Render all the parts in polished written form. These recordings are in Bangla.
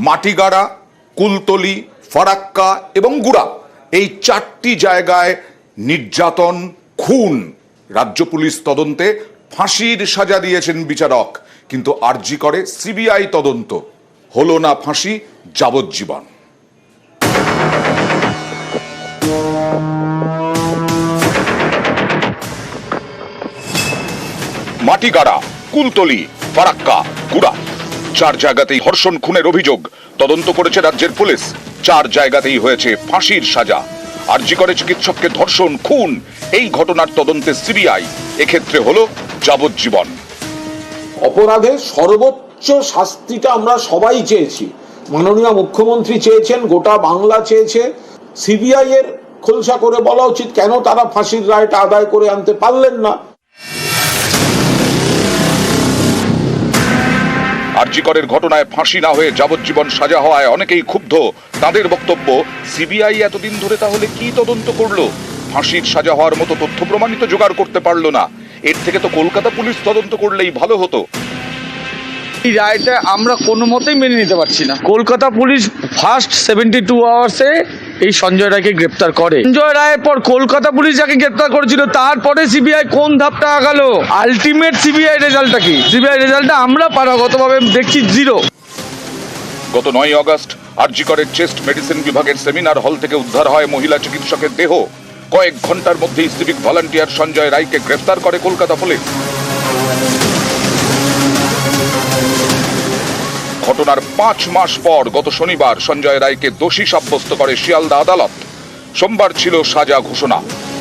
মাটিগাড়া, কুলতলি, ফারাক্কা এবং গুড়া এই 4টি জায়গায় নির্যাতন, খুন। রাজ্য পুলিশ তদন্তে ফাঁসির সাজা দিয়েছেন বিচারক, কিন্তু আরজি করে সিবিআই তদন্ত। হলো না ফাঁসি, যাবজ্জীবন। মাটিগাড়া, কুলতলি, ফারাক্কা, গুড়া 4 জায়গাতেই ধর্ষণ খুনের অভিযোগ তদন্ত করেছে রাজ্যের পুলিশ। 4 জায়গাতেই হয়েছে ফাঁসির সাজা। আরজি করে চিকিৎসককে ধর্ষণ, খুন এই ঘটনার তদন্তে সিবিআই, এক্ষেত্রে হলো যাবজ্জীবন। অপরাধের সর্বোচ্চ শাস্তিটা আমরা সবাই চেয়েছি, মাননীয় মুখ্যমন্ত্রী চেয়েছেন, গোটা বাংলা চেয়েছে। সিবিআই এর খোলসা করে বলা উচিত কেন তারা ফাঁসির রায়টা আদায় করে আনতে পারলেন না। আরজি করের ঘটনায় ফাঁসি না হয়ে যাবজ্জীবন সাজা হওয়ায় অনেকেই ক্ষুব্ধ। তাদের বক্তব্য, সিবিআই এতদিন ধরে তাহলে কি তদন্ত করলো? ফাঁসির সাজা হওয়ার মতো তথ্য প্রমাণিত জোগাড় করতে পারলো না। এর থেকে তো কলকাতা পুলিশ তদন্ত করলেই ভালো হতো। এই রায়টা আমরা কোনো মতেই মেনে নিতে পারছি না। কলকাতা পুলিশ ফার্স্ট 72 আওয়ার্সে এই সঞ্জয় রায়কে গ্রেপ্তার করে। সঞ্জয় রায়ের পর কলকাতা পুলিশ যাকে গ্রেপ্তার করেছিল তারপরে সিবিআই কোন ধাপটা আগালো? আলটিমেট সিবিআই রেজাল্টটা কি? সিবিআই রেজাল্টটা আমরা পারাগতভাবে দেখছি 0। গত 9 আগস্ট আরজি করের চেস্ট মেডিসিন বিভাগের সেমিনার হল থেকে উদ্ধার হয় মহিলা চিকিৎসকের দেহ। কয়েক ঘন্টার মধ্যেই সিভিক ভলান্টিয়ার সঞ্জয় রায়কে গ্রেফতার করে কলকাতা পুলিশ। ঘটনার 5 মাস পর গত শনিবার সঞ্জয় রায়কে দোষী সাব্যস্ত করে শিয়ালদা আদালত। সোমবার ছিল সাজা ঘোষণা।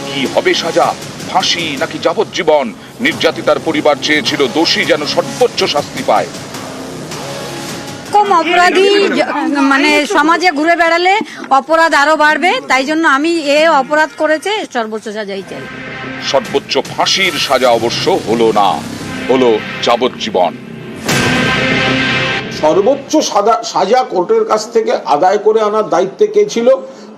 কি হবে সাজা? ফাঁসি নাকি যাবজ্জীবন? নির্যাতিতার পরিবার চেয়েছিল দোষী যেন সর্বোচ্চ শাস্তি পায়। অপরাধী মানে সমাজে ঘুরে বেড়ালে অপরাধ আরো বাড়বে, তাই জন্য আমি অপরাধ করেছে সর্বোচ্চ সাজাই চাই। সর্বোচ্চ ফাঁসির সাজা অবশ্য হলো না, হলো যাবজ্জীবন। সর্বোচ্চ সাজা কোর্টের কাছ থেকে আদায় করে আনার দায়িত্বে কে ছিল?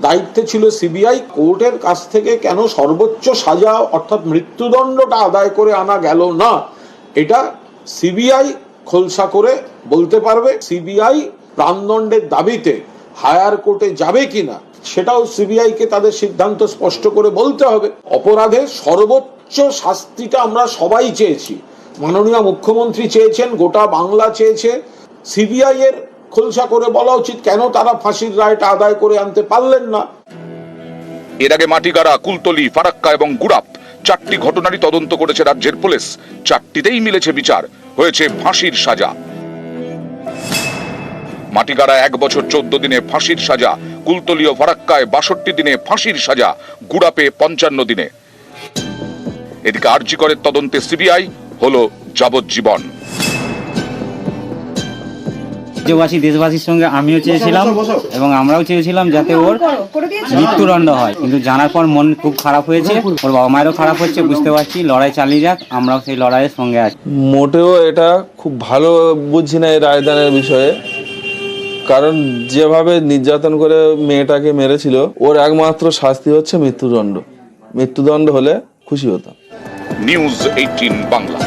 দায়িত্বে ছিল সিবিআই। কোর্টের কাছ থেকে কেন সর্বোচ্চ সাজা অর্থাৎ মৃত্যুদণ্ডটা আদায় করে আনা গেল না, এটা সিবিআই খোলসা করে বলতে পারবে। সিবিআই প্রাণদণ্ডের দাবিতে হায়ার কোর্টে যাবে কিনা সেটাও সিবিআই কে তাদের সিদ্ধান্ত স্পষ্ট করে বলতে হবে। অপরাধের সর্বোচ্চ শাস্তিটা আমরা সবাই চেয়েছি, মাননীয় মুখ্যমন্ত্রী চেয়েছেন, গোটা বাংলা চেয়েছে। সিবিআই এর খোলসা করে বলা উচিত কেন তারা ফাঁসির রায়টা আদায় করে আনতে পারলেন না। এর আগে মাটিগাড়া, কুলতলি, ফারাক্কা এবং গুড়াপ 4টি ঘটনারই তদন্ত করেছে রাজ্যের পুলিশ। 4টিতেই মিলেছে বিচার, হয়েছে ফাঁসির সাজা। মাটিগাড়া 1 বছর 14 দিনে ফাঁসির সাজা, কুলতলি ও ফারাক্কায় 62 দিনে ফাঁসির সাজা, গুড়াপে 55 দিনে। এদিকে আরজি করের তদন্তে সিবিআই, হলো যাবজ্জীবন। দেশবাসীর সঙ্গে আমিও চেয়েছিলাম এবং আমরাও চেয়েছিলাম যাতে ওর মৃত্যুদণ্ড হয়, কিন্তু জানার পর মন খুব খারাপ হয়েছে, ওর বাবা মায়েরও খারাপ হচ্ছে। বুঝতে পারছি লড়াই চালিয়ে যাক, আমরাও সেই লড়াইয়ের সঙ্গে আছি। মোটেও এটা খুব ভালো বুঝছি না এই রায়দানের বিষয়ে, কারণ যেভাবে নির্যাতন করে মেয়েটাকে মেরেছিল, ওর একমাত্র শাস্তি হচ্ছে মৃত্যুদণ্ড। মৃত্যুদণ্ড হলে খুশি হতাম। নিউজ 18 বাংলা।